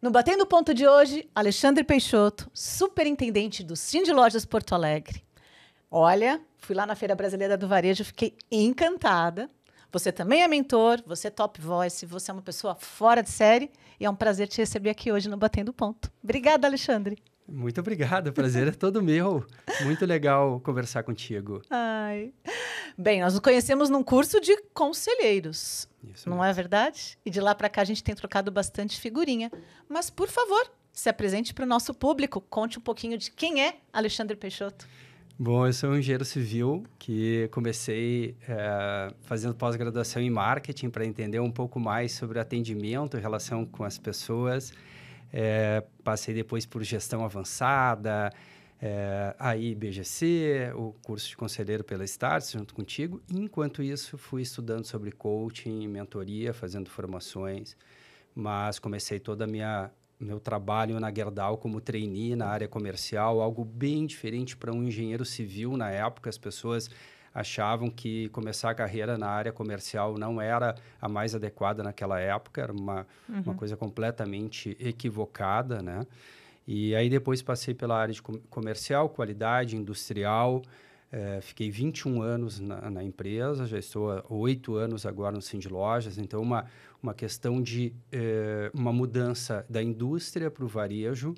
No Batendo Ponto de hoje, Alexandre Peixoto, superintendente do Sind Lojas Porto Alegre. Olha, fui lá na Feira Brasileira do Varejo, fiquei encantada. Você também é mentor, você é top voice, você é uma pessoa fora de série e é um prazer te receber aqui hoje no Batendo Ponto. Obrigada, Alexandre. Muito obrigado, o prazer é todo meu. Muito legal conversar contigo. Ai. Bem, nós nos conhecemos num curso de conselheiros, Isso não mesmo. é verdade? E de lá para cá a gente tem trocado bastante figurinha. Mas, por favor, se apresente para o nosso público, conte um pouquinho de quem é Alexandre Peixoto. Bom, eu sou um engenheiro civil que comecei fazendo pós-graduação em marketing para entender um pouco mais sobre atendimento, relação com as pessoas. Passei depois por gestão avançada, aí BGC, o curso de conselheiro pela Starts, junto contigo. E, enquanto isso, fui estudando sobre coaching, mentoria, fazendo formações. Mas comecei toda meu trabalho na Gerdau como trainee na área comercial, algo bem diferente para um engenheiro civil na época. As pessoas achavam que começar a carreira na área comercial não era a mais adequada naquela época, era uma coisa completamente equivocada, né? E aí depois passei pela área de comercial, qualidade, industrial, fiquei 21 anos na empresa, já estou há 8 anos agora no Sind Lojas, então uma questão de uma mudança da indústria para o varejo,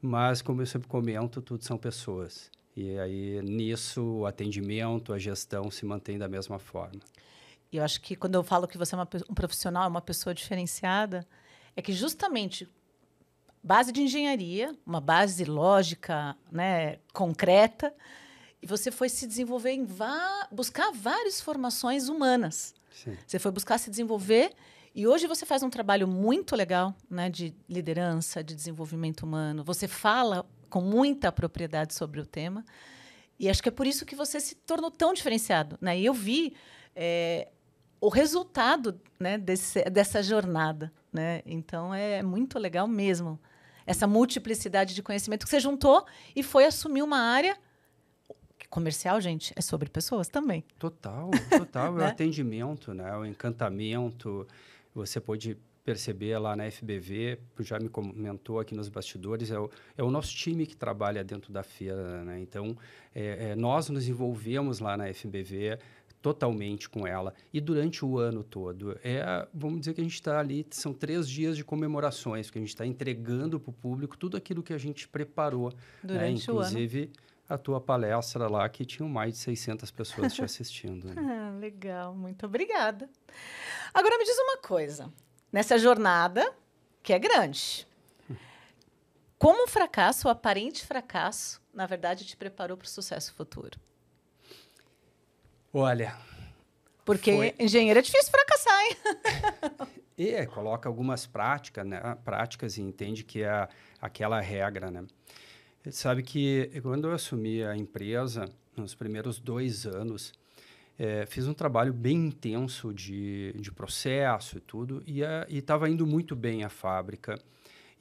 mas como eu sempre comento, tudo são pessoas. E aí, nisso, o atendimento, a gestão se mantém da mesma forma. E eu acho que quando eu falo que você é um profissional, uma pessoa diferenciada, é que justamente base de engenharia, uma base lógica, né, concreta, e você foi se desenvolver buscar várias formações humanas. Sim. Você foi buscar se desenvolver e hoje você faz um trabalho muito legal, né, de liderança, de desenvolvimento humano. Você fala com muita propriedade sobre o tema. E acho que é por isso que você se tornou tão diferenciado, né? E eu vi o resultado, né, dessa jornada, né? Então, é muito legal mesmo. Essa multiplicidade de conhecimento que você juntou e foi assumir uma área comercial, gente, é sobre pessoas também. Total. Né? O atendimento, né? O encantamento. Você pode perceber lá na FBV, já me comentou aqui nos bastidores, é o nosso time que trabalha dentro da feira, né? Então, nós nos envolvemos lá na FBV totalmente com ela. E durante o ano todo, vamos dizer que a gente está ali, são 3 dias de comemorações, que a gente está entregando para o público tudo aquilo que a gente preparou. Durante o ano. Inclusive, a tua palestra lá, que tinham mais de 600 pessoas te assistindo. Né? Legal, muito obrigada. Agora, me diz uma coisa. Nessa jornada, que é grande, como o fracasso, o aparente fracasso, na verdade, te preparou para o sucesso futuro? Olha... Porque engenheiro é difícil fracassar, hein? Coloca algumas práticas e entende que é aquela regra, né? Sabe que quando eu assumi a empresa, nos primeiros 2 anos, fiz um trabalho bem intenso de processo e tudo, e estava indo muito bem a fábrica.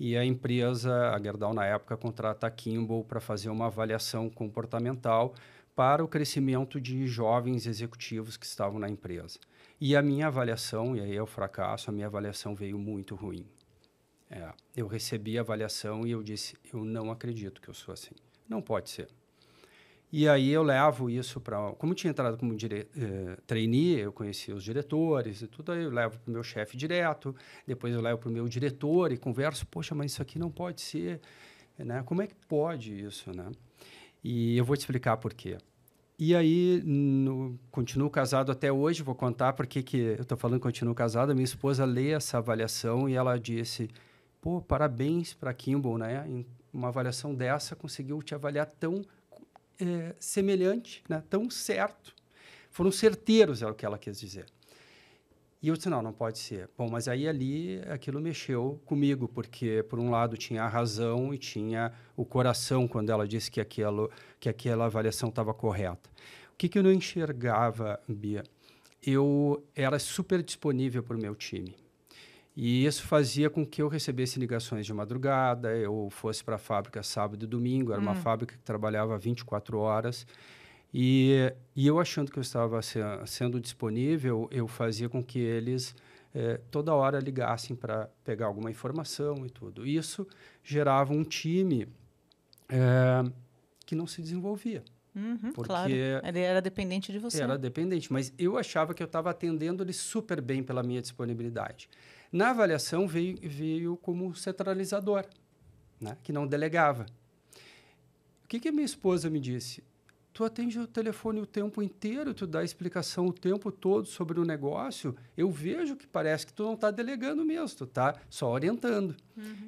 E a empresa, a Gerdau, na época, contrata a Kimball para fazer uma avaliação comportamental para o crescimento de jovens executivos que estavam na empresa. E a minha avaliação, e aí é o fracasso, a minha avaliação veio muito ruim. Eu recebi a avaliação e eu disse, eu não acredito que eu sou assim. Não pode ser. E aí eu levo isso para... Como tinha entrado como trainee, eu conhecia os diretores e tudo, aí eu levo para o meu chefe direto, depois eu levo para o meu diretor e converso, poxa, mas isso aqui não pode ser, né? Como é que pode isso, né? E eu vou te explicar por quê. E aí, continuo casado até hoje, vou contar por que eu estou falando que continuo casado. A minha esposa lê essa avaliação e ela disse, pô, parabéns para a Kimball, né? Em uma avaliação dessa, conseguiu te avaliar tão semelhante, né? Tão certo. Foram certeiros, é o que ela quis dizer. E eu disse, não pode ser. Bom, mas aí ali aquilo mexeu comigo, porque por um lado tinha a razão e tinha o coração quando ela disse que aquela avaliação estava correta. O que eu não enxergava, Bia? Eu era super disponível para o meu time. E isso fazia com que eu recebesse ligações de madrugada, eu fosse para a fábrica sábado e domingo, era uma fábrica que trabalhava 24 horas, E eu achando que eu estava sendo disponível, eu fazia com que eles toda hora ligassem para pegar alguma informação e tudo. Isso gerava um time que não se desenvolvia. Porque claro, ele era dependente de você. era dependente, mas eu achava que eu estava atendendo ele super bem pela minha disponibilidade. Na avaliação veio como centralizador, né, que não delegava. O que a minha esposa me disse? Tu atende o telefone o tempo inteiro, tu dá explicação o tempo todo sobre o negócio, eu vejo que parece que tu não está delegando mesmo, tu está só orientando.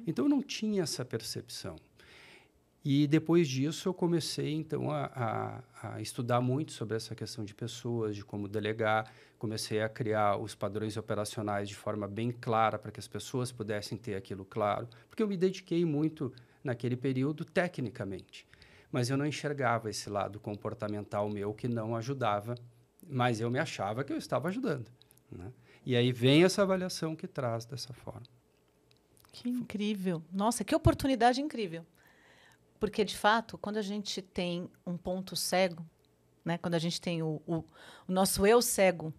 Então, eu não tinha essa percepção. E depois disso eu comecei então a estudar muito sobre essa questão de pessoas, de como delegar, comecei a criar os padrões operacionais de forma bem clara para que as pessoas pudessem ter aquilo claro, porque eu me dediquei muito naquele período tecnicamente, mas eu não enxergava esse lado comportamental meu que não ajudava, mas eu me achava que eu estava ajudando, né? E aí vem essa avaliação que traz dessa forma. Que incrível. Nossa, que oportunidade incrível. Porque, de fato, quando a gente tem um ponto cego, né, quando a gente tem o nosso eu cego,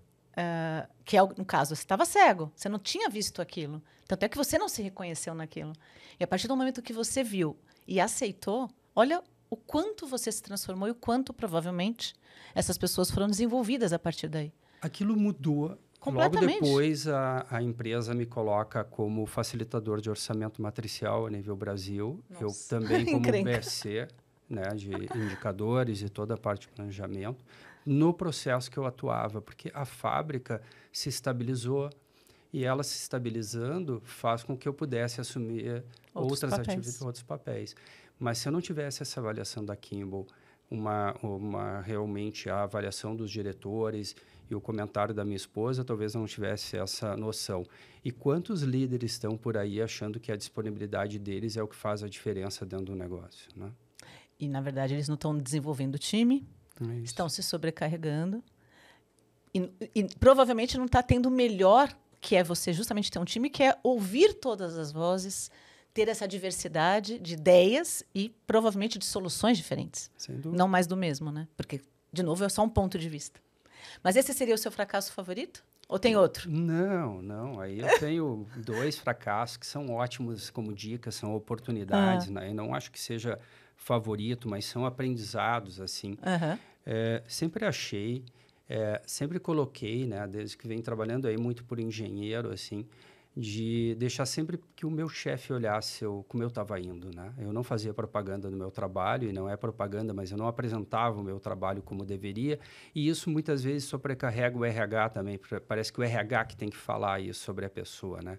que é, no caso, você estava cego, você não tinha visto aquilo. Tanto é que você não se reconheceu naquilo. E a partir do momento que você viu e aceitou, olha o quanto você se transformou e o quanto, provavelmente, essas pessoas foram desenvolvidas a partir daí. Aquilo mudou. Logo depois, a empresa me coloca como facilitador de orçamento matricial a nível Brasil. Nossa. Eu também como BSC, né, de indicadores e toda a parte de planejamento, no processo que eu atuava, porque a fábrica se estabilizou e ela se estabilizando faz com que eu pudesse assumir outros papéis. Mas se eu não tivesse essa avaliação da Kimball, realmente a avaliação dos diretores e o comentário da minha esposa, talvez não tivesse essa noção. E quantos líderes estão por aí achando que a disponibilidade deles é o que faz a diferença dentro do negócio, né? E, na verdade, eles não estão desenvolvendo o time, estão se sobrecarregando e provavelmente não está tendo o melhor, que é você justamente ter um time, que é ouvir todas as vozes, ter essa diversidade de ideias e provavelmente de soluções diferentes. Sem dúvida. Não mais do mesmo, né? Porque, de novo, é só um ponto de vista. Mas esse seria o seu fracasso favorito? Ou tem outro? Não. Aí eu tenho 2 fracassos que são ótimos como dicas, são oportunidades, né? Eu não acho que seja favorito, mas são aprendizados, assim. Sempre achei, sempre coloquei, né? Desde que venho trabalhando aí muito por engenheiro, assim, de deixar sempre que o meu chefe olhasse como eu estava indo, né? Eu não fazia propaganda no meu trabalho, e não é propaganda, mas eu não apresentava o meu trabalho como deveria, e isso muitas vezes sobrecarrega o RH também, parece que o RH que tem que falar isso sobre a pessoa, né?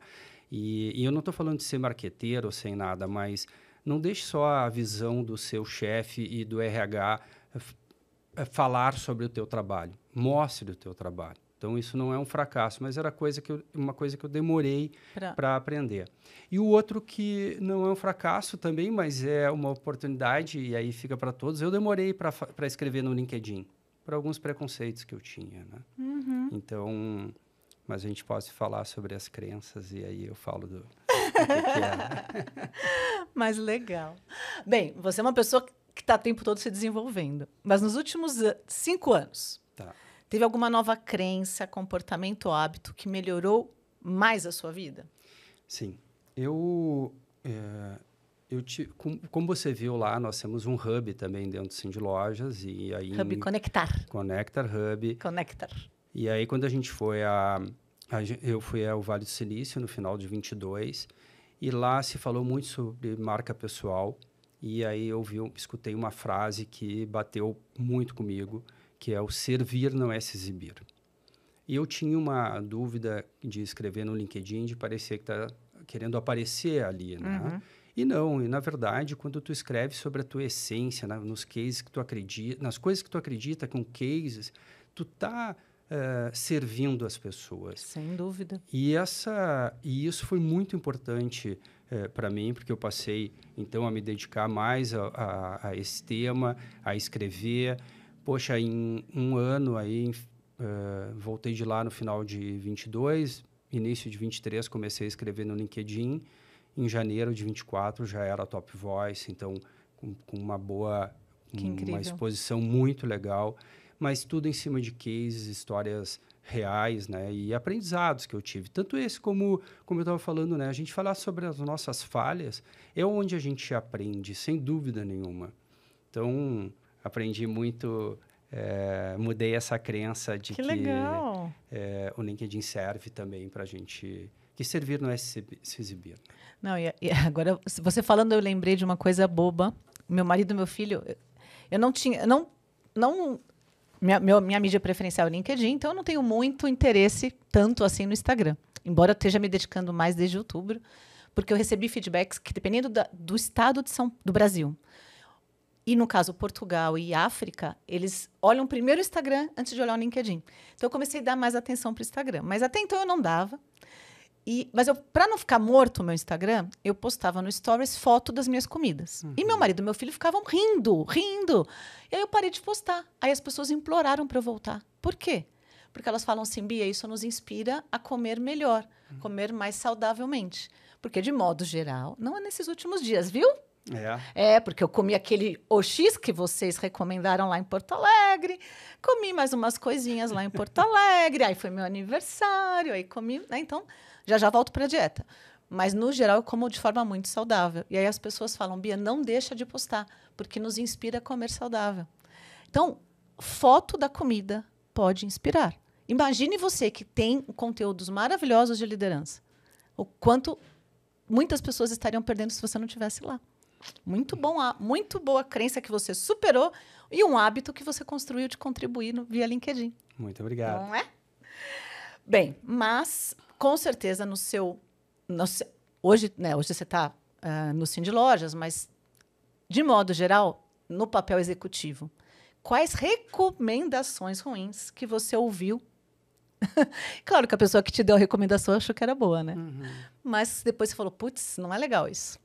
E eu não estou falando de ser marqueteiro ou sem nada, mas não deixe só a visão do seu chefe e do RH falar sobre o teu trabalho, mostre o teu trabalho. Então, isso não é um fracasso, mas era uma coisa que eu demorei para aprender. E o outro que não é um fracasso também, mas é uma oportunidade, e aí fica para todos, eu demorei para escrever no LinkedIn, por alguns preconceitos que eu tinha, né? Então, mas a gente pode falar sobre as crenças, e aí eu falo do que é. Mas legal. Bem, você é uma pessoa que está o tempo todo se desenvolvendo, mas nos últimos 5 anos... Tá. Teve alguma nova crença, comportamento ou hábito que melhorou mais a sua vida? Sim. Como você viu lá, nós temos um hub também dentro do Cindy Lojas. E aí Hub Conectar. Conectar Hub. Conectar. E aí, quando a gente foi eu fui ao Vale do Silício no final de 22, e lá se falou muito sobre marca pessoal. E aí eu escutei uma frase que bateu muito comigo, que é o servir não é se exibir. E eu tinha uma dúvida de escrever no LinkedIn, de parecer que está querendo aparecer ali, né? E não, e na verdade, quando tu escreve sobre a tua essência, nos cases que tu acredita, nas coisas que tu acredita, com cases, tu tá servindo as pessoas. Sem dúvida. E isso foi muito importante para mim, porque eu passei, então, a me dedicar mais a esse tema, a escrever. Poxa, em um ano aí, voltei de lá no final de 22, início de 23 comecei a escrever no LinkedIn, em janeiro de 24 já era Top Voice, então com uma boa Que incrível. Uma exposição muito legal, mas tudo em cima de cases, histórias reais, né? E aprendizados que eu tive. Tanto esse como eu estava falando, né? A gente falar sobre as nossas falhas é onde a gente aprende, sem dúvida nenhuma. Então, aprendi muito, mudei essa crença de que legal. O LinkedIn serve também para a gente, que servir não é se exibir. Não, e agora, você falando, eu lembrei de uma coisa boba. Meu marido e meu filho, eu não tinha, minha mídia preferencial é o LinkedIn, então eu não tenho muito interesse tanto assim no Instagram. Embora eu esteja me dedicando mais desde outubro, porque eu recebi feedbacks que, dependendo do estado do Brasil, e no caso Portugal e África, eles olham primeiro o Instagram antes de olhar o LinkedIn. Então eu comecei a dar mais atenção para o Instagram. Mas até então eu não dava. Mas para não ficar morto o meu Instagram, eu postava no Stories foto das minhas comidas. E meu marido e meu filho ficavam rindo. E aí eu parei de postar. Aí as pessoas imploraram para eu voltar. Por quê? Porque elas falam assim, Bia, isso nos inspira a comer melhor, comer mais saudavelmente. Porque, de modo geral, não é nesses últimos dias, viu? Porque eu comi aquele OX que vocês recomendaram lá em Porto Alegre, comi mais umas coisinhas lá em Porto Alegre, aí foi meu aniversário, aí comi, né? Então, já volto para a dieta. Mas, no geral, eu como de forma muito saudável. E aí as pessoas falam, Bia, não deixa de postar, porque nos inspira a comer saudável. Então, foto da comida pode inspirar. Imagine você que tem conteúdos maravilhosos de liderança. O quanto muitas pessoas estariam perdendo se você não estivesse lá. Muito boa crença que você superou e um hábito que você construiu de contribuir via LinkedIn. Muito obrigado. Não é? Bem, mas com certeza hoje você está no Sim de Lojas, mas de modo geral, no papel executivo, quais recomendações ruins que você ouviu? Claro que a pessoa que te deu a recomendação achou que era boa, né? Mas depois você falou, putz, não é legal isso.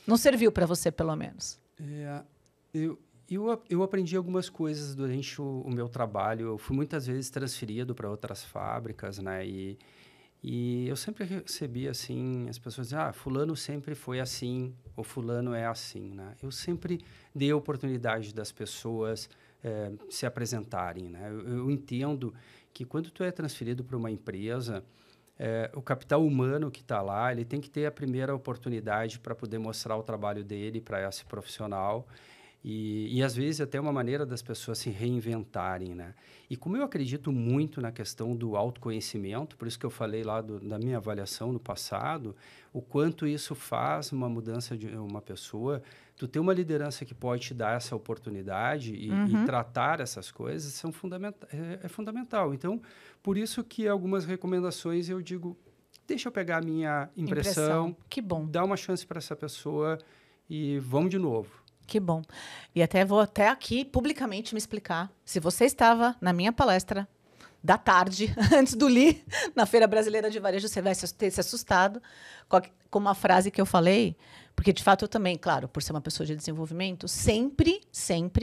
Não serviu para você, pelo menos. Eu aprendi algumas coisas durante o meu trabalho. Eu fui muitas vezes transferido para outras fábricas, né? E eu sempre recebi, assim, as pessoas dizem, fulano sempre foi assim, ou fulano é assim, né? Eu sempre dei a oportunidade das pessoas se apresentarem, né? Eu entendo que quando tu é transferido para uma empresa, o capital humano que está lá, ele tem que ter a primeira oportunidade para poder mostrar o trabalho dele para esse profissional e às vezes até uma maneira das pessoas se reinventarem, né? E como eu acredito muito na questão do autoconhecimento, por isso que eu falei lá da minha avaliação no passado, o quanto isso faz uma mudança de uma pessoa, tu ter uma liderança que pode te dar essa oportunidade e tratar essas coisas é fundamental. Então, por isso que algumas recomendações eu digo, deixa eu pegar a minha impressão. Que bom. Dá uma chance para essa pessoa e vamos de novo. Que bom. E vou aqui publicamente me explicar. Se você estava na minha palestra da tarde, antes do LI, na Feira Brasileira de Varejo, você vai ter se assustado com uma frase que eu falei, porque, de fato, eu também, claro, por ser uma pessoa de desenvolvimento, sempre,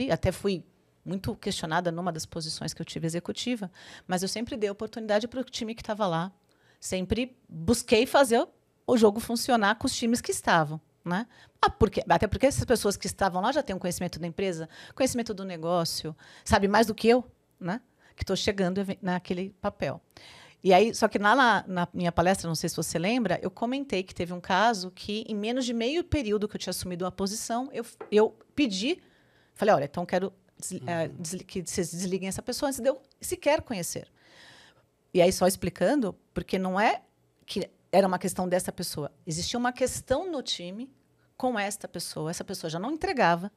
até fui muito questionada numa das posições que eu tive executiva, mas eu sempre dei oportunidade para o time que estava lá. Sempre busquei fazer o jogo funcionar com os times que estavam. Né? Até porque essas pessoas que estavam lá já têm um conhecimento da empresa, conhecimento do negócio, sabe mais do que eu, né? Que estou chegando naquele papel. E aí, só que lá na minha palestra, não sei se você lembra, eu comentei que teve um caso que, em menos de meio período que eu tinha assumido uma posição, eu pedi, falei, olha, então quero que vocês desliguem essa pessoa antes de eu sequer conhecer. E aí, só explicando, porque não é que era uma questão dessa pessoa. Existia uma questão no time com esta pessoa. Essa pessoa já não entregava,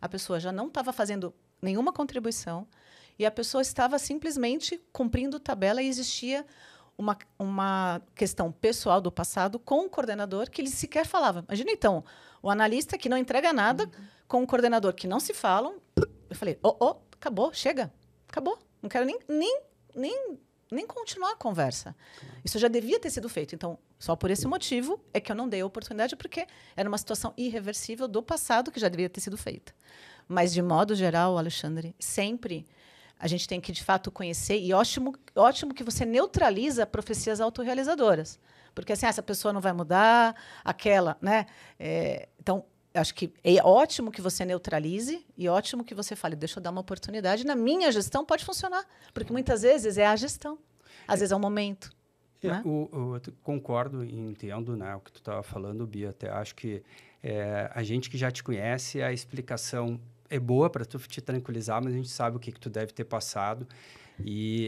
a pessoa já não estava fazendo nenhuma contribuição e a pessoa estava simplesmente cumprindo tabela e existia uma questão pessoal do passado com o coordenador que ele sequer falava. Imagina, então, o analista que não entrega nada com o coordenador que não se falam. Eu falei, acabou, chega, acabou. Não quero nem continuar a conversa. Isso já devia ter sido feito. Então, só por esse motivo é que eu não dei a oportunidade, porque era uma situação irreversível do passado que já devia ter sido feita. Mas, de modo geral, Alexandre, sempre a gente tem que, de fato, conhecer. E ótimo que você neutraliza profecias autorrealizadoras. Porque, assim, essa pessoa não vai mudar, aquela, né? Então, acho que é ótimo que você neutralize e ótimo que você fale, deixa eu dar uma oportunidade. Na minha gestão pode funcionar, porque muitas vezes é a gestão, às vezes é o momento. Né? Eu concordo e entendo, né, o que tu estava falando, Bia. Até acho que a gente que já te conhece, a explicação é boa para tu te tranquilizar, mas a gente sabe o que tu deve ter passado.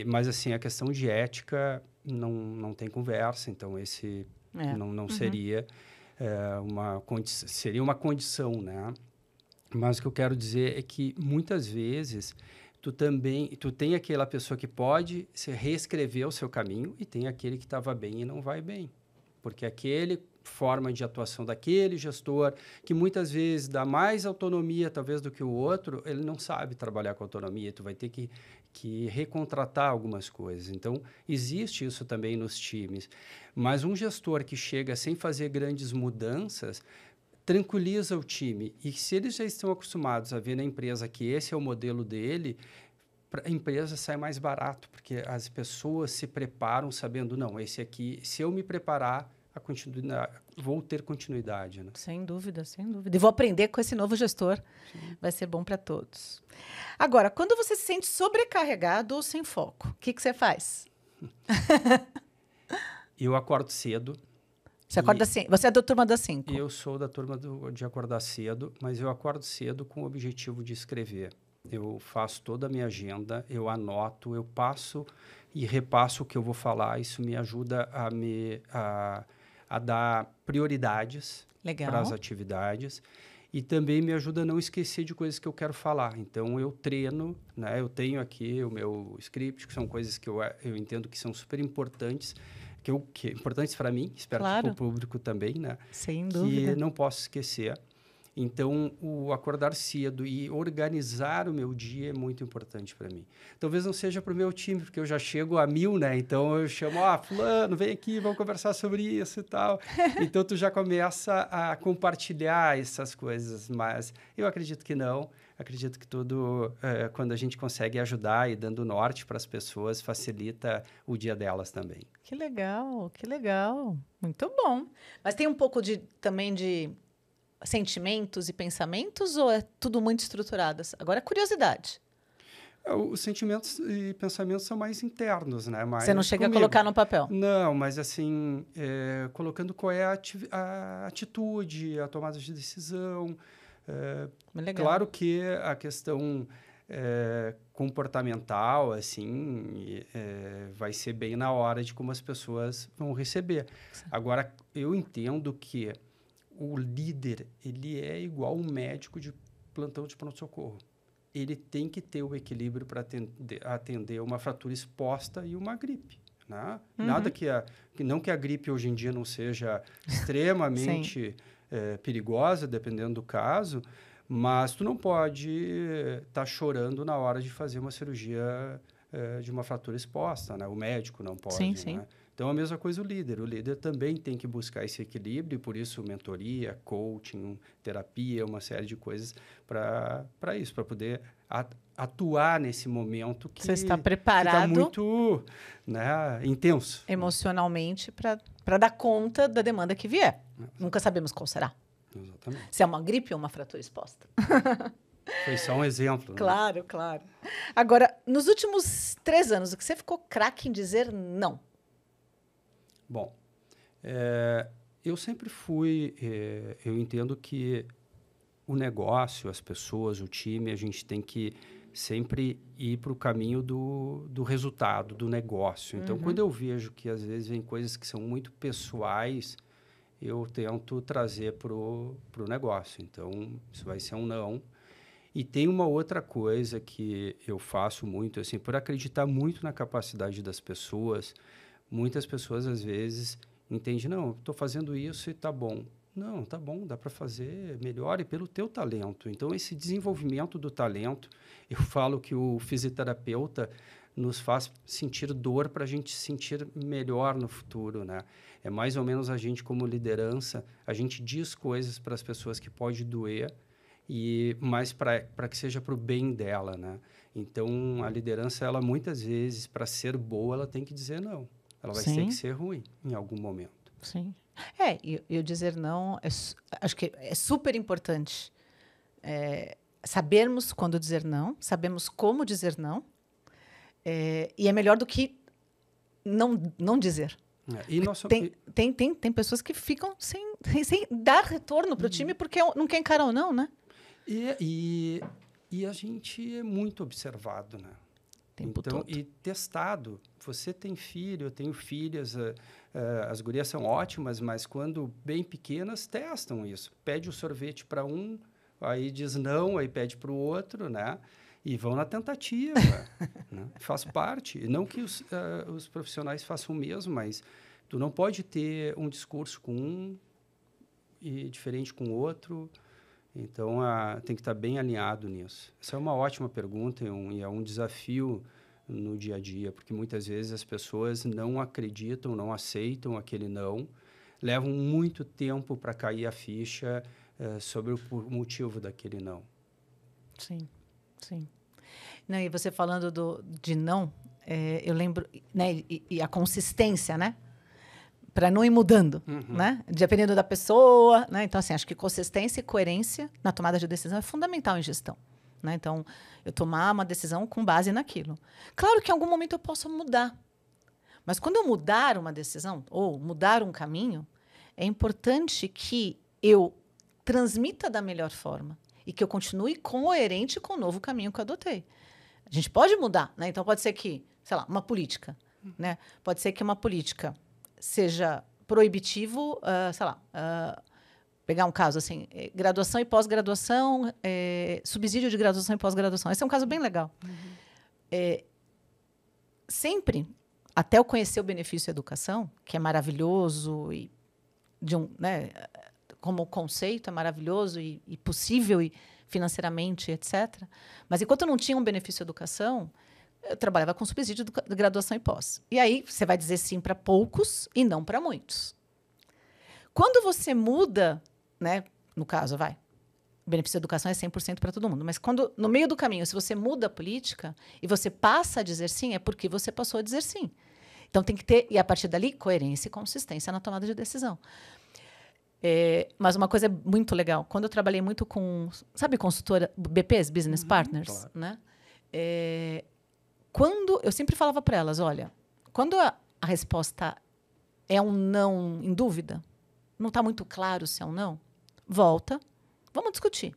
Mas, assim, a questão de ética não tem conversa. Então, esse não seria seria uma condição, né? Mas o que eu quero dizer é que, muitas vezes, tu tem aquela pessoa que pode reescrever o seu caminho e tem aquele que estava bem e não vai bem. Porque aquele forma de atuação daquele gestor, que muitas vezes dá mais autonomia, talvez, do que o outro, ele não sabe trabalhar com autonomia. Tu vai ter que recontratar algumas coisas. Então, existe isso também nos times. Mas um gestor que chega sem fazer grandes mudanças tranquiliza o time. E se eles já estão acostumados a ver na empresa que esse é o modelo dele, a empresa sai mais barato, porque as pessoas se preparam sabendo, não, esse aqui, se eu me preparar, vou ter continuidade. Né? Sem dúvida, sem dúvida. E vou aprender com esse novo gestor. Sim. Vai ser bom para todos. Agora, quando você se sente sobrecarregado ou sem foco, o que você faz? Eu acordo cedo. Você acorda cedo? Você é da turma das 5? Eu sou da turma de acordar cedo, mas eu acordo cedo com o objetivo de escrever. Eu faço toda a minha agenda, eu anoto, eu passo e repasso o que eu vou falar. Isso me ajuda a dar prioridades para as atividades e também me ajuda a não esquecer de coisas que eu quero falar. Então, eu treino, né? Eu tenho aqui o meu script, que são coisas que eu entendo que são super importantes, que importantes para mim, espero que para o público também, né? Sem dúvida. Que não posso esquecer. Então, o acordar cedo e organizar o meu dia é muito importante para mim. Talvez não seja para o meu time, porque eu já chego a 1000, né? Então, eu chamo, fulano, vem aqui, vamos conversar sobre isso e tal. Então, tu já começa a compartilhar essas coisas, mas eu acredito que não. Acredito que quando a gente consegue ajudar e dando norte para as pessoas, facilita o dia delas também. Que legal, que legal. Muito bom. Mas tem um pouco também de sentimentos e pensamentos ou é tudo muito estruturado? Agora, curiosidade. Os sentimentos e pensamentos são mais internos, né? Você não chega a colocar no papel? Não, mas assim, colocando qual é a atitude, a tomada de decisão. Claro que a questão comportamental, assim, vai ser bem na hora de como as pessoas vão receber. Sim. Agora, eu entendo que o líder, ele é igual um médico de plantão de pronto-socorro. Ele tem que ter o equilíbrio para atender uma fratura exposta e uma gripe. Né? Nada não que a gripe hoje em dia não seja extremamente perigosa, dependendo do caso, mas tu não pode estar chorando na hora de fazer uma cirurgia de uma fratura exposta. Né? O médico não pode. Sim, sim. Né? Então, a mesma coisa o líder. O líder também tem que buscar esse equilíbrio, e por isso mentoria, coaching, terapia, uma série de coisas para isso, para poder atuar nesse momento que você está preparado, fica muito, né, intenso. Emocionalmente, para dar conta da demanda que vier. Nunca sabemos qual será. Exatamente. Se é uma gripe ou uma fratura exposta. Foi só um exemplo. Claro, né? Claro. Agora, nos últimos 3 anos, o que você ficou craque em dizer não? Bom, eu sempre fui... eu entendo que o negócio, as pessoas, o time, a gente tem que sempre ir para o caminho do resultado, do negócio. Então, quando eu vejo que, às vezes, vem coisas que são muito pessoais, eu tento trazer para o negócio. Então, isso vai ser um não. E tem uma outra coisa que eu faço muito, assim, por acreditar muito na capacidade das pessoas. Muitas pessoas, às vezes, entendem, não, estou fazendo isso e está bom. Não, está bom, dá para fazer melhor e pelo teu talento. Então, esse desenvolvimento do talento, eu falo que o fisioterapeuta nos faz sentir dor para a gente sentir melhor no futuro, né? É mais ou menos a gente, como liderança, a gente diz coisas para as pessoas que pode doer, mas para que seja para o bem dela, né? Então, a liderança, ela muitas vezes, para ser boa, ela tem que dizer não. Ela vai ter que ser ruim em algum momento. Sim. E o dizer não, acho que é super importante. Sabermos quando dizer não, sabemos como dizer não, e é melhor do que não dizer. E nós, Tem pessoas que ficam sem dar retorno para o time porque não quer encarar ou não, né? E a gente é muito observado, né? Tempo Então, todo. e testado. Você tem filho, eu tenho filhas, as gurias são ótimas, mas quando bem pequenas, testam isso. Pede o sorvete para um, aí diz não, aí pede para o outro, né? E vão na tentativa. Né? Faz parte. E não que os profissionais façam o mesmo, mas tu não pode ter um discurso com um e diferente com o outro. Então, tem que estar bem alinhado nisso. Essa é uma ótima pergunta e é um desafio no dia a dia, porque muitas vezes as pessoas não acreditam, não aceitam aquele não, levam muito tempo para cair a ficha sobre o motivo daquele não. Sim, sim. Não, e você falando de não, eu lembro, né, e a consistência, né? Para não ir mudando, né? Dependendo da pessoa, né? Então, assim, acho que consistência e coerência na tomada de decisão é fundamental em gestão, né? Então, eu tomar uma decisão com base naquilo. Claro que em algum momento eu posso mudar, mas quando eu mudar uma decisão ou mudar um caminho, é importante que eu transmita da melhor forma e que eu continue coerente com o novo caminho que eu adotei. A gente pode mudar, né? Então, pode ser que, sei lá, uma política, né? Pode ser que uma política seja proibitivo, sei lá, pegar um caso assim, graduação e pós-graduação, subsídio de graduação e pós-graduação. Esse é um caso bem legal. Sempre, até eu conhecer o benefício da educação, que é maravilhoso e né, como conceito é maravilhoso e possível e financeiramente, etc. Mas enquanto eu não tinha um benefício da educação, eu trabalhava com subsídio de graduação e pós. E aí você vai dizer sim para poucos e não para muitos. Quando você muda, né, no caso, o benefício da educação é 100% para todo mundo, mas quando no meio do caminho, se você muda a política e você passa a dizer sim, é porque você passou a dizer sim. Então tem que ter, e a partir dali, coerência e consistência na tomada de decisão. Mas uma coisa muito legal, quando eu trabalhei muito com, sabe, consultora, BPs, Business Partners, claro. né? Quando eu sempre falava para elas, olha, quando a resposta é um não em dúvida, não está muito claro se é um não, volta, vamos discutir.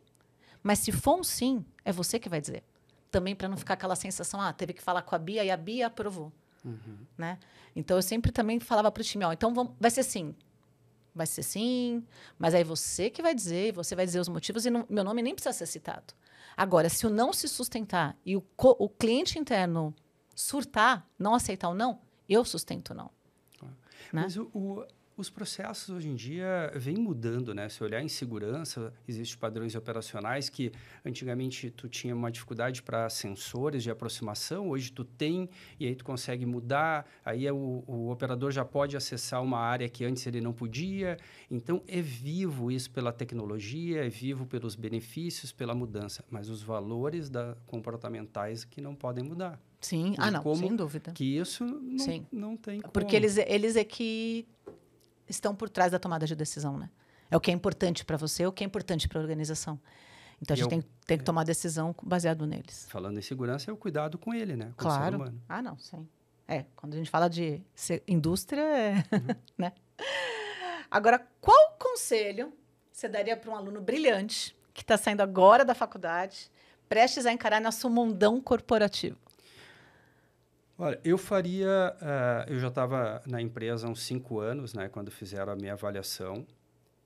Mas se for um sim, é você que vai dizer. Também para não ficar aquela sensação, teve que falar com a Bia e a Bia aprovou. Né? Então, eu sempre também falava para o time, então vai ser sim. Vai ser sim, mas aí você que vai dizer, você vai dizer os motivos e meu nome nem precisa ser citado. Agora, se o não se sustentar e o cliente interno surtar, não aceitar o não, eu sustento o não. Né? Mas os processos hoje em dia vêm mudando, né? Se olhar em segurança, existem padrões operacionais que antigamente tu tinha uma dificuldade para sensores de aproximação, hoje tu tem e aí tu consegue mudar, aí o operador já pode acessar uma área que antes ele não podia. Então, é vivo isso pela tecnologia, é vivo pelos benefícios, pela mudança, mas os valores comportamentais que não podem mudar. Sim, não, sem dúvida. Que isso não tem como. Porque eles é que estão por trás da tomada de decisão, né? É o que é importante para você, o que é importante para a organização. Então, a gente tem que tomar decisão baseado neles. Falando em segurança, é o cuidado com ele, né? Com claro. o ser humano. Não, sim. Quando a gente fala de indústria, né? Agora, qual conselho você daria para um aluno brilhante que está saindo agora da faculdade, prestes a encarar nosso mundão corporativo? Olha, eu já estava na empresa há uns 5 anos, né, quando fizeram a minha avaliação,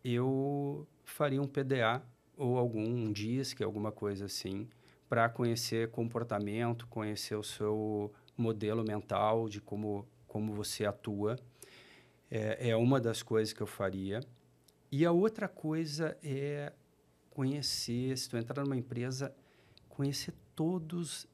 eu faria um PDA ou algum DISC, alguma coisa assim, para conhecer comportamento, conhecer o seu modelo mental de como você atua. É uma das coisas que eu faria. E a outra coisa é conhecer, se tu entrar numa empresa, conhecer todos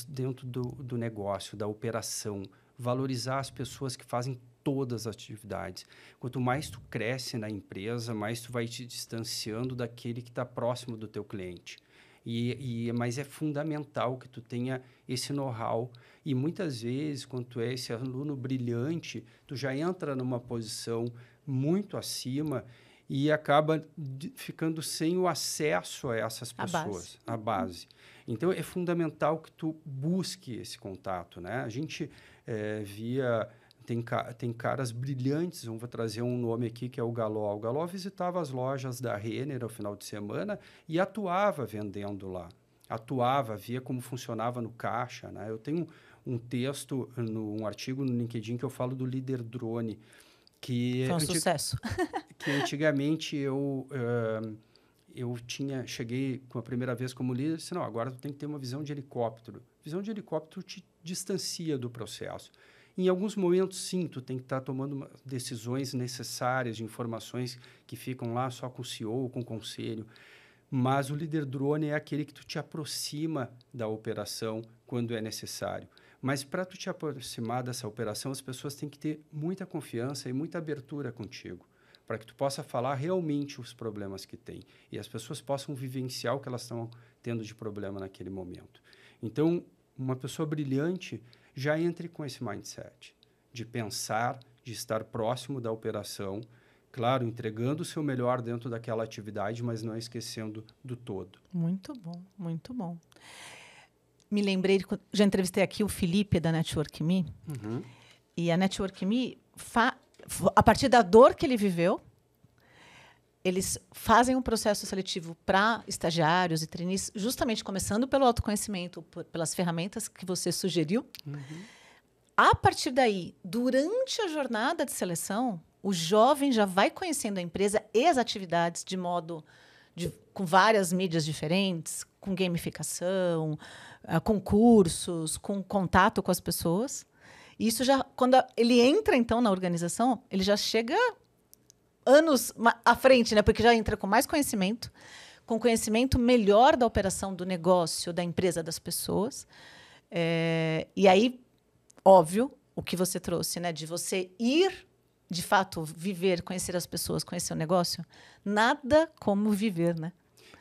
dentro do negócio, da operação, valorizar as pessoas que fazem todas as atividades. Quanto mais tu cresce na empresa, mais tu vai te distanciando daquele que está próximo do teu cliente. Mas é fundamental que tu tenha esse know-how. E muitas vezes, quando tu é esse aluno brilhante, tu já entra numa posição muito acima e acaba ficando sem o acesso a essas pessoas, a base. Então, é fundamental que tu busque esse contato, né? A gente via... Tem caras brilhantes, vou trazer um nome aqui, que é o Galó. O Galó visitava as lojas da Renner ao final de semana e atuava vendendo lá. Atuava, via como funcionava no caixa, né? Eu tenho um texto, um artigo no LinkedIn que eu falo do líder drone. Que foi um sucesso. Que antigamente cheguei com a primeira vez como líder e disse, não, agora tu tem que ter uma visão de helicóptero. Visão de helicóptero te distancia do processo. Em alguns momentos, sim, tu tem que estar tomando decisões necessárias, de informações que ficam lá só com o CEO, com o conselho. Mas o líder drone é aquele que tu te aproxima da operação quando é necessário. Mas para tu te aproximar dessa operação, as pessoas têm que ter muita confiança e muita abertura contigo, para que tu possa falar realmente os problemas que tem e as pessoas possam vivenciar o que elas estão tendo de problema naquele momento. Então, uma pessoa brilhante já entre com esse mindset de pensar, de estar próximo da operação, claro, entregando o seu melhor dentro daquela atividade, mas não esquecendo do todo. Muito bom, muito bom. Me lembrei, já entrevistei aqui o Felipe da Network Me, e a Network Me, a partir da dor que ele viveu, eles fazem um processo seletivo para estagiários e trainees, justamente começando pelo autoconhecimento, pelas ferramentas que você sugeriu. A partir daí, durante a jornada de seleção, o jovem já vai conhecendo a empresa e as atividades com várias mídias diferentes, com gamificação, com cursos, com contato com as pessoas. E isso já, quando ele entra, então, na organização, ele já chega anos à frente, né? Porque já entra com mais conhecimento, com conhecimento melhor da operação do negócio, da empresa, das pessoas. E aí, óbvio, o que você trouxe, né? De você ir, de fato, viver, conhecer as pessoas, conhecer o negócio, nada como viver, né?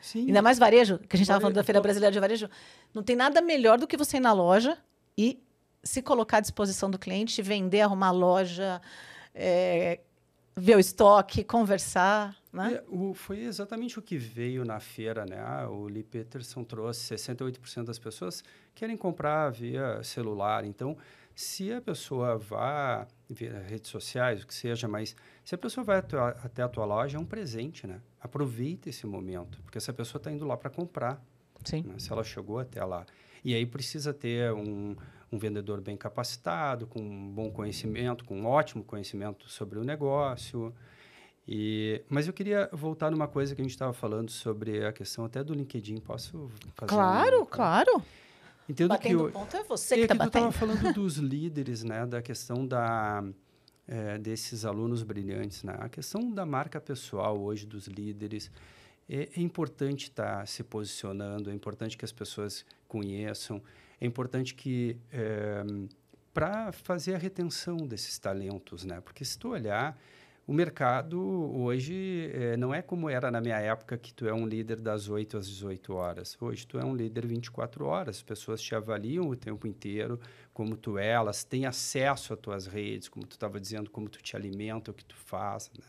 Sim. Ainda mais varejo, que a gente estava falando da Feira Brasileira de Varejo. Não tem nada melhor do que você ir na loja e se colocar à disposição do cliente, vender, arrumar a loja, ver o estoque, conversar, né? Foi exatamente o que veio na feira, né? O Lee Peterson trouxe 68% das pessoas querem comprar via celular. Então, se a pessoa vai via redes sociais, o que seja, mas se a pessoa vai até a tua loja, é um presente, né? Aproveita esse momento, porque essa pessoa está indo lá para comprar. Sim. Né? Se ela chegou até lá. E aí precisa ter um vendedor bem capacitado, com um bom conhecimento, com um ótimo conhecimento sobre o negócio. Mas eu queria voltar numa coisa que a gente estava falando sobre a questão até do LinkedIn. Posso fazer Claro, claro. Entendo batendo que ponto é você que está batendo. Tu estava falando dos líderes, né? Da questão desses alunos brilhantes, né? A questão da marca pessoal hoje dos líderes. É importante estar se posicionando, é importante que as pessoas conheçam, é importante que para fazer a retenção desses talentos, né? Porque se tu olhar, o mercado hoje não é como era na minha época, que tu é um líder das 8 às 18 horas. Hoje tu é um líder 24 horas, as pessoas te avaliam o tempo inteiro, como tu é, elas têm acesso às tuas redes, como tu estava dizendo, como tu te alimenta, o que tu faz, né?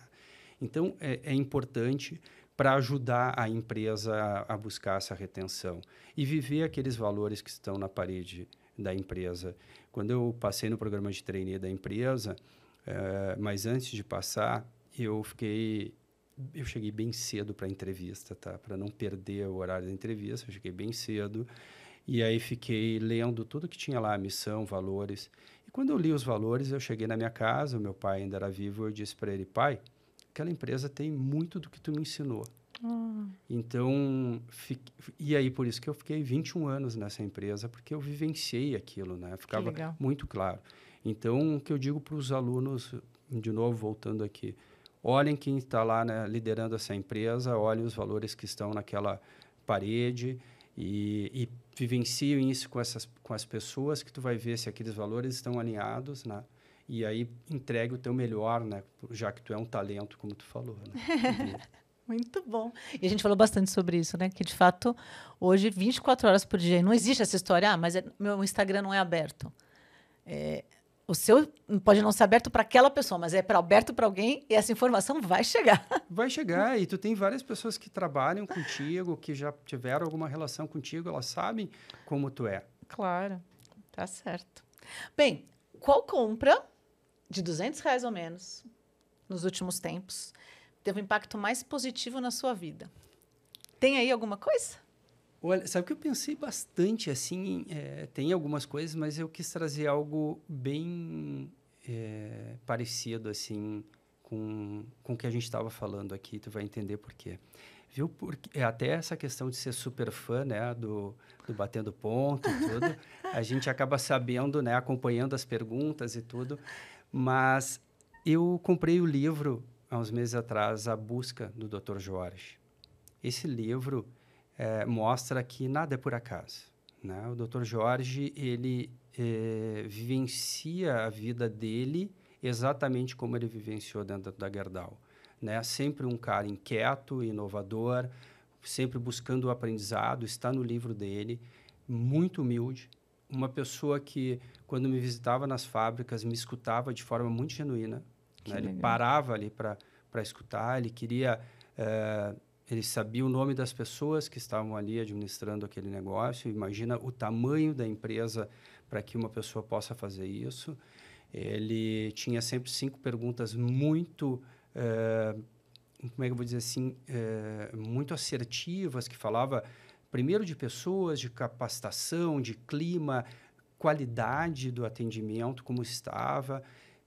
Então, é importante para ajudar a empresa a buscar essa retenção e viver aqueles valores que estão na parede da empresa. Quando eu passei no programa de trainee da empresa, mas antes de passar, eu cheguei bem cedo para a entrevista, tá? Para não perder o horário da entrevista, eu cheguei bem cedo e aí fiquei lendo tudo que tinha lá, a missão, valores. E quando eu li os valores, eu cheguei na minha casa, o meu pai ainda era vivo, eu disse para ele, pai, aquela empresa tem muito do que tu me ensinou. Então, e aí por isso que eu fiquei 21 anos nessa empresa, porque eu vivenciei aquilo, né? Ficava muito claro. Então, o que eu digo para os alunos, de novo, voltando aqui, olhem quem está lá, né, liderando essa empresa, olhem os valores que estão naquela parede e vivenciem isso com as pessoas, que tu vai ver se aqueles valores estão alinhados, né? E aí entregue o teu melhor, né? Já que tu é um talento, como tu falou, né? Muito bom. E a gente falou bastante sobre isso, né? Que, de fato, hoje, 24 horas por dia, não existe essa história, mas meu Instagram não é aberto. O seu pode não ser aberto para aquela pessoa, mas é aberto para alguém e essa informação vai chegar. Vai chegar e tu tem várias pessoas que trabalham contigo, que já tiveram alguma relação contigo, elas sabem como tu é. Claro, tá certo. Bem, qual compra de R$ 200 ou menos, nos últimos tempos, teve um impacto mais positivo na sua vida? Tem aí alguma coisa? Olha, sabe que eu pensei bastante, assim, tem algumas coisas, mas eu quis trazer algo bem parecido, assim, com o que a gente estava falando aqui, tu vai entender por quê. Viu? Porque até essa questão de ser super fã, né, do Batendo Ponto e tudo, a gente acaba sabendo, né, acompanhando as perguntas e tudo, mas eu comprei o livro, há uns meses atrás, A Busca, do Dr. Jorge. Esse livro mostra que nada é por acaso, né? O Dr. Jorge, ele vivencia a vida dele exatamente como ele vivenciou dentro da Gerdau, né? Sempre um cara inquieto, inovador, sempre buscando o aprendizado, está no livro dele, muito humilde, uma pessoa que, quando me visitava nas fábricas, me escutava de forma muito genuína, né? Ele parava ali para escutar, ele queria... ele sabia o nome das pessoas que estavam ali administrando aquele negócio. Imagina o tamanho da empresa para que uma pessoa possa fazer isso. Ele tinha sempre 5 perguntas muito, como é que eu vou dizer assim, muito assertivas, que falava primeiro de pessoas, de capacitação, de clima, qualidade do atendimento, como estava.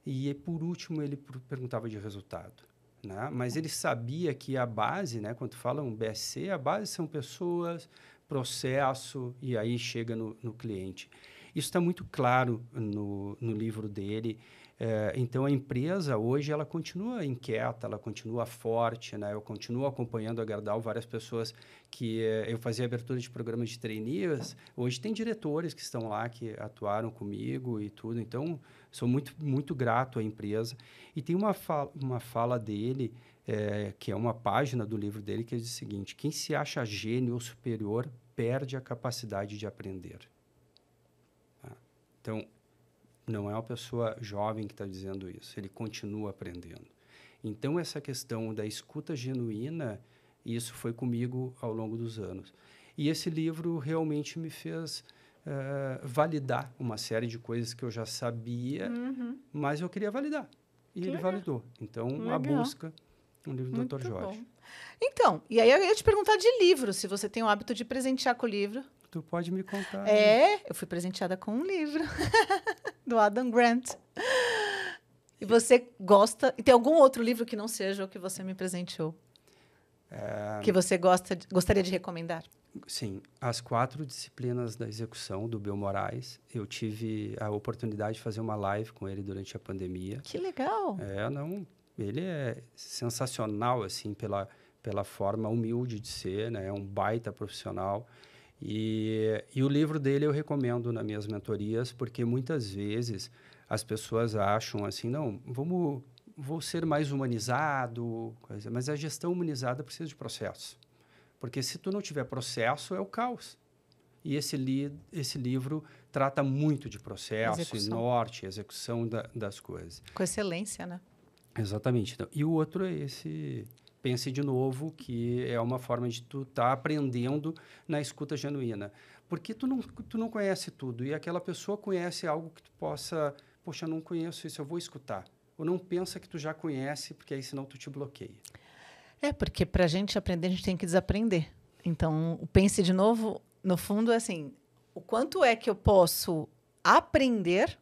E, por último, ele perguntava de resultado. Né? Mas ele sabia que a base, né, quando fala um BSC, a base são pessoas, processo, e aí chega no cliente. Isso está muito claro no livro dele. Então, a empresa, hoje, ela continua inquieta, ela continua forte. Né? Eu continuo acompanhando a Gerdau, várias pessoas que eu fazia abertura de programas de trainees. Hoje, tem diretores que estão lá, que atuaram comigo e tudo. Então, sou muito, muito grato à empresa. E tem uma fala dele, que é uma página do livro dele, que diz o seguinte: quem se acha gênio ou superior perde a capacidade de aprender. Tá? Então, não é uma pessoa jovem que está dizendo isso, ele continua aprendendo. Então, essa questão da escuta genuína, isso foi comigo ao longo dos anos. E esse livro realmente me fez validar uma série de coisas que eu já sabia, mas eu queria validar. E ele validou. Então, A Busca, um livro do Dr. Jorge. Bom. Então, e aí eu ia te perguntar de livro, se você tem o hábito de presentear com o livro. Tu pode me contar. Eu fui presenteada com um livro do Adam Grant. E você gosta... E tem algum outro livro que não seja o que você me presenteou? Que você gostaria de recomendar? Sim. As 4 disciplinas da execução, do Bill Moraes. Eu tive a oportunidade de fazer uma live com ele durante a pandemia. Que legal! Ele é sensacional, assim, pela forma humilde de ser, né? É um baita profissional. E o livro dele eu recomendo nas minhas mentorias, porque muitas vezes as pessoas acham assim, não, vou ser mais humanizado, mas a gestão humanizada precisa de processo. Porque se tu não tiver processo, é o caos. E esse livro trata muito de processo, e norte, execução das coisas. Com excelência, né? Exatamente. Então, e o outro é esse... Pense de novo, que é uma forma de tu estar aprendendo na escuta genuína. Porque tu não conhece tudo, e aquela pessoa conhece algo que tu possa... Poxa, eu não conheço isso, eu vou escutar. Ou não pensa que tu já conhece, porque aí senão tu te bloqueia. Porque para a gente aprender, a gente tem que desaprender. Então, o pense de novo, no fundo, é assim, o quanto é que eu posso aprender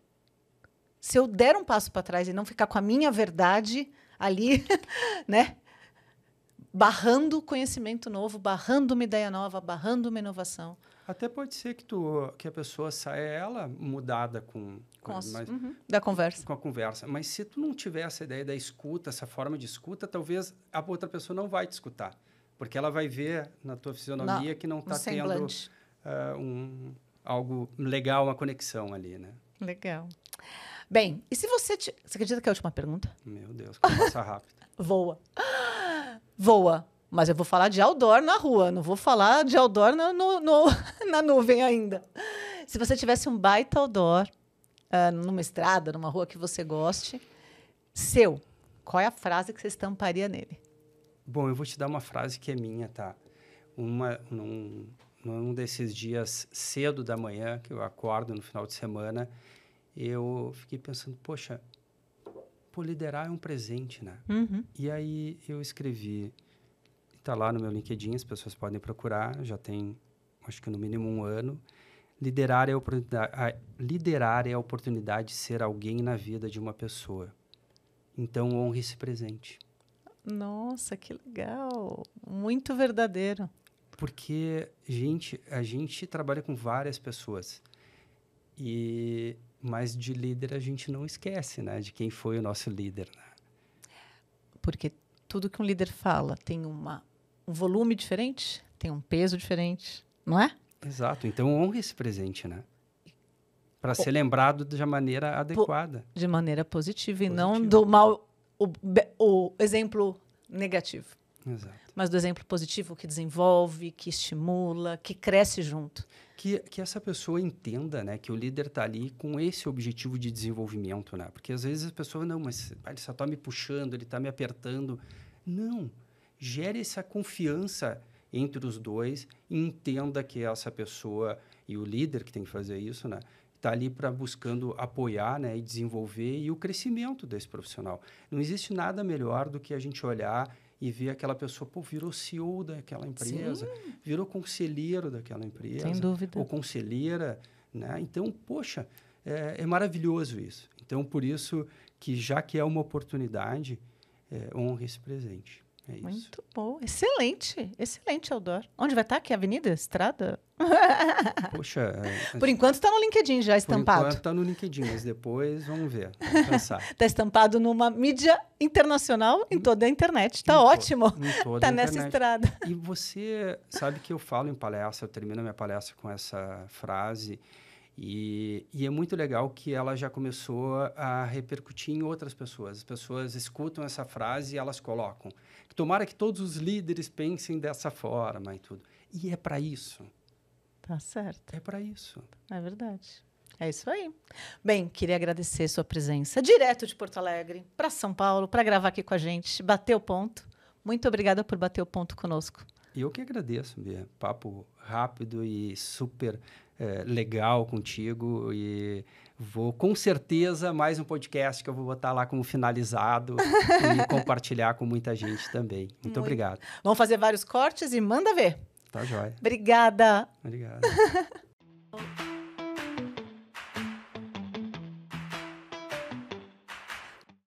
se eu der um passo para trás e não ficar com a minha verdade ali, né? Barrando conhecimento novo, barrando uma ideia nova, barrando uma inovação. Até pode ser que a pessoa saia ela mudada da conversa. Com a conversa. Mas se tu não tiver essa ideia da escuta, essa forma de escuta, talvez a outra pessoa não vai te escutar. Porque ela vai ver na tua fisionomia que não está tendo algo legal, uma conexão ali, né? Legal. Bem, e se você... Você acredita que é a última pergunta? Meu Deus, como passa rápido. Voa. Voa. Mas eu vou falar de outdoor na rua, não vou falar de outdoor na nuvem ainda. Se você tivesse um baita outdoor, numa estrada, numa rua que você goste, qual é a frase que você estamparia nele? Bom, eu vou te dar uma frase que é minha, tá? Num desses dias cedo da manhã, que eu acordo no final de semana, eu fiquei pensando, poxa, liderar é um presente, né? Uhum. E aí eu escrevi, está lá no meu LinkedIn, as pessoas podem procurar, já tem, acho que no mínimo 1 ano. Liderar é a oportunidade de ser alguém na vida de uma pessoa. Então, honre esse presente. Nossa, que legal! Muito verdadeiro. Porque, a gente trabalha com várias pessoas. Mas de líder a gente não esquece, né? De quem foi o nosso líder, né? Porque tudo que um líder fala tem um volume diferente, tem um peso diferente, não é? Exato. Então, honre esse presente, né? Para ser lembrado de maneira adequada. De maneira positiva e não do mal, o exemplo negativo. Exato. Mas do exemplo positivo que desenvolve, que estimula, que cresce junto. Que essa pessoa entenda, né, que o líder está ali com esse objetivo de desenvolvimento, né? Porque às vezes a pessoa, não, mas ele só está me puxando, ele está me apertando. Não. Gere essa confiança entre os dois e entenda que essa pessoa e o líder que tem que fazer isso, né, está ali para buscando apoiar, né, e desenvolver e o crescimento desse profissional. Não existe nada melhor do que a gente olhar e ver aquela pessoa, virou CEO daquela empresa, Sim. virou conselheiro daquela empresa. Sem dúvida. Ou conselheira, né? Então, poxa, é maravilhoso isso. Então, por isso que, já que é uma oportunidade, honre esse presente. É isso. Muito bom. Excelente. Excelente, Eldor. Onde vai estar? Que avenida? Estrada? Poxa... Por enquanto está no LinkedIn já estampado. Por enquanto está no LinkedIn, mas depois vamos ver. Vamos pensar. Está estampado numa mídia internacional em toda a internet. Está ótimo. Está nessa estrada. E você sabe que eu falo em palestra, eu termino a minha palestra com essa frase, e é muito legal que ela já começou a repercutir em outras pessoas. As pessoas escutam essa frase e elas colocam. Tomara que todos os líderes pensem dessa forma e tudo. E é para isso. Tá certo. É para isso. É verdade. É isso aí. Bem, queria agradecer sua presença direto de Porto Alegre para São Paulo, para gravar aqui com a gente, bater o ponto. Muito obrigada por bater o ponto conosco. Eu que agradeço, Bia. Papo rápido e super legal contigo. E vou, com certeza, mais um podcast que eu vou botar lá como finalizado e compartilhar com muita gente também. Muito obrigado. Vamos fazer vários cortes e manda ver. Tá joia. Obrigada. Obrigado.